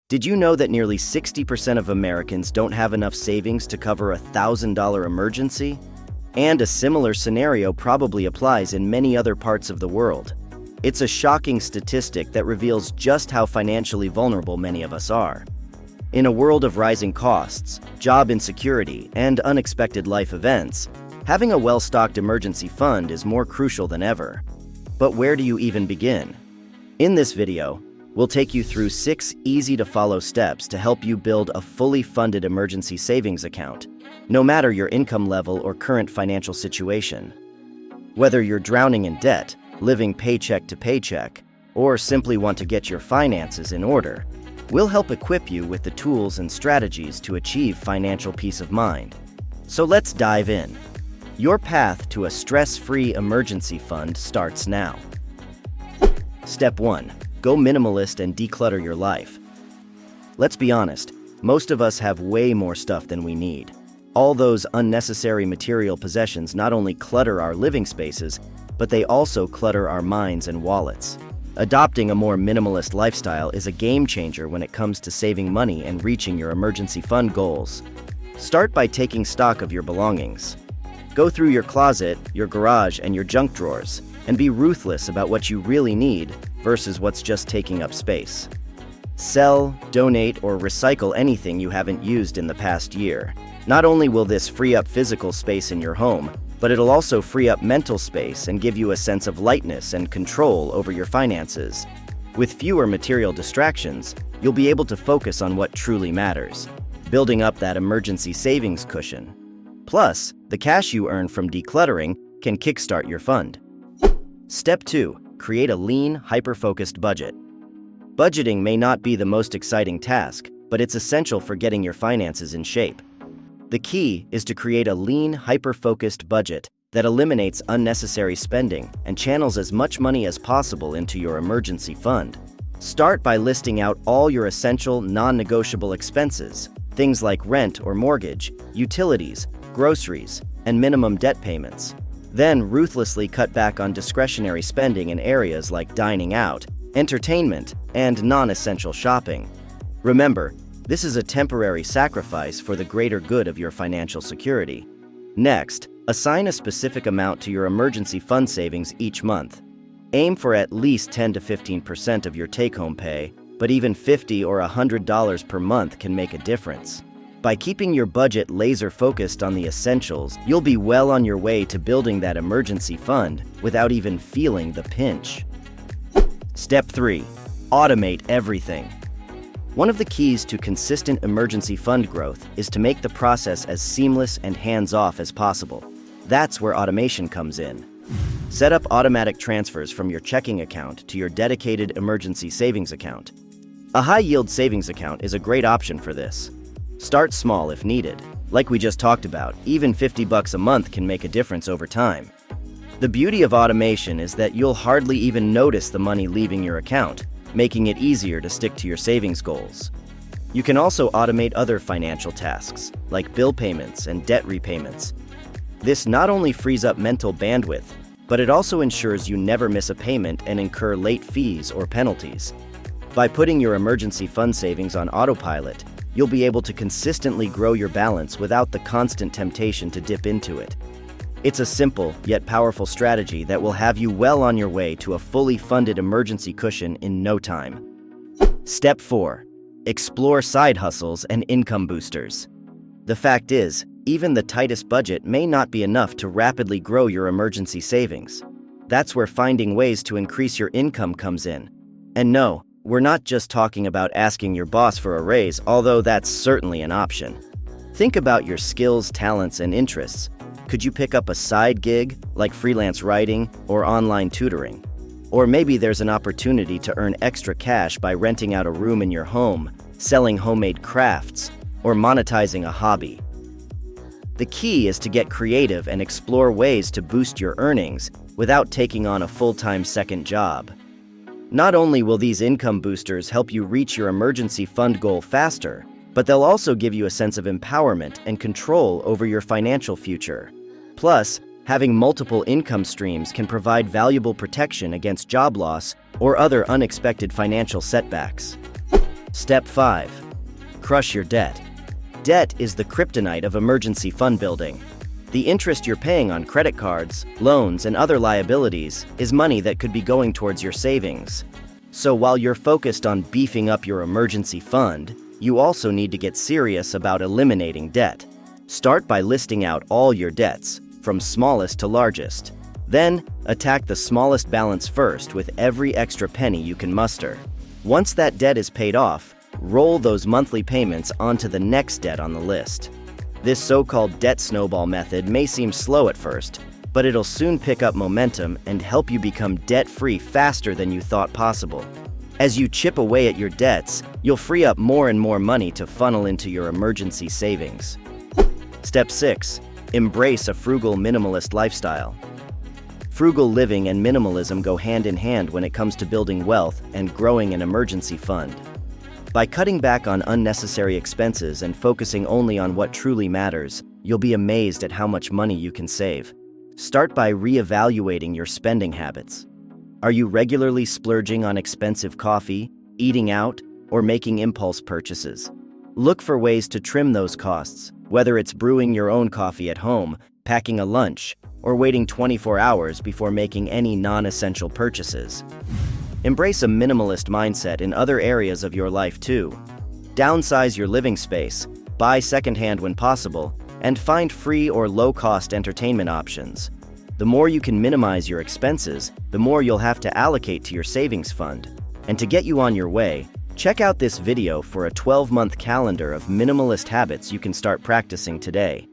Did you know that nearly 60% of Americans don't have enough savings to cover a $1,000 emergency? And a similar scenario probably applies in many other parts of the world. It's a shocking statistic that reveals just how financially vulnerable many of us are. In a world of rising costs, job insecurity, and unexpected life events, having a well-stocked emergency fund is more crucial than ever. But where do you even begin? In this video, we'll take you through 6 easy-to-follow steps to help you build a fully funded emergency savings account, no matter your income level or current financial situation. Whether you're drowning in debt, living paycheck to paycheck, or simply want to get your finances in order, we'll help equip you with the tools and strategies to achieve financial peace of mind. So let's dive in. Your path to a stress-free emergency fund starts now. Step 1. Go minimalist and declutter your life. Let's be honest, most of us have way more stuff than we need. All those unnecessary material possessions not only clutter our living spaces, but they also clutter our minds and wallets. Adopting a more minimalist lifestyle is a game changer when it comes to saving money and reaching your emergency fund goals. Start by taking stock of your belongings. Go through your closet, your garage, and your junk drawers, and be ruthless about what you really need versus what's just taking up space. Sell, donate, or recycle anything you haven't used in the past year. Not only will this free up physical space in your home, but it'll also free up mental space and give you a sense of lightness and control over your finances. With fewer material distractions, you'll be able to focus on what truly matters, building up that emergency savings cushion. Plus, the cash you earn from decluttering can kickstart your fund. Step 2. Create a lean, hyper-focused budget. Budgeting may not be the most exciting task, but it's essential for getting your finances in shape. The key is to create a lean, hyper-focused budget that eliminates unnecessary spending and channels as much money as possible into your emergency fund. Start by listing out all your essential, non-negotiable expenses, things like rent or mortgage, utilities, groceries, and minimum debt payments. Then ruthlessly cut back on discretionary spending in areas like dining out, entertainment, and non-essential shopping. Remember, this is a temporary sacrifice for the greater good of your financial security. Next, assign a specific amount to your emergency fund savings each month. Aim for at least 10 to 15% of your take-home pay, but even $50 or $100 per month can make a difference. By keeping your budget laser-focused on the essentials, you'll be well on your way to building that emergency fund without even feeling the pinch. Step 3. Automate everything. One of the keys to consistent emergency fund growth is to make the process as seamless and hands-off as possible. That's where automation comes in. Set up automatic transfers from your checking account to your dedicated emergency savings account. A high-yield savings account is a great option for this. Start small if needed. Like we just talked about, even $50 a month can make a difference over time. The beauty of automation is that you'll hardly even notice the money leaving your account, making it easier to stick to your savings goals. You can also automate other financial tasks, like bill payments and debt repayments. This not only frees up mental bandwidth, but it also ensures you never miss a payment and incur late fees or penalties. By putting your emergency fund savings on autopilot, you'll be able to consistently grow your balance without the constant temptation to dip into it. It's a simple yet powerful strategy that will have you well on your way to a fully funded emergency cushion in no time. Step 4. Explore side hustles and income boosters. The fact is, even the tightest budget may not be enough to rapidly grow your emergency savings. That's where finding ways to increase your income comes in. And no, we're not just talking about asking your boss for a raise, although that's certainly an option. Think about your skills, talents, and interests. Could you pick up a side gig, like freelance writing or online tutoring? Or maybe there's an opportunity to earn extra cash by renting out a room in your home, selling homemade crafts, or monetizing a hobby. The key is to get creative and explore ways to boost your earnings without taking on a full-time second job. Not only will these income boosters help you reach your emergency fund goal faster, but they'll also give you a sense of empowerment and control over your financial future. Plus, having multiple income streams can provide valuable protection against job loss or other unexpected financial setbacks. Step 5. Crush your debt. Debt is the kryptonite of emergency fund building. The interest you're paying on credit cards, loans, and other liabilities is money that could be going towards your savings. So while you're focused on beefing up your emergency fund, you also need to get serious about eliminating debt. Start by listing out all your debts, from smallest to largest. Then, attack the smallest balance first with every extra penny you can muster. Once that debt is paid off, roll those monthly payments onto the next debt on the list. This so-called debt snowball method may seem slow at first, but it'll soon pick up momentum and help you become debt-free faster than you thought possible. As you chip away at your debts, you'll free up more and more money to funnel into your emergency savings. Step 6. Embrace a frugal minimalist lifestyle. Frugal living and minimalism go hand in hand when it comes to building wealth and growing an emergency fund. By cutting back on unnecessary expenses and focusing only on what truly matters, you'll be amazed at how much money you can save. Start by reevaluating your spending habits. Are you regularly splurging on expensive coffee, eating out, or making impulse purchases? Look for ways to trim those costs, whether it's brewing your own coffee at home, packing a lunch, or waiting 24 hours before making any non-essential purchases. Embrace a minimalist mindset in other areas of your life too. Downsize your living space, buy secondhand when possible, and find free or low-cost entertainment options. The more you can minimize your expenses, the more you'll have to allocate to your savings fund. And to get you on your way, check out this video for a 12-month calendar of minimalist habits you can start practicing today.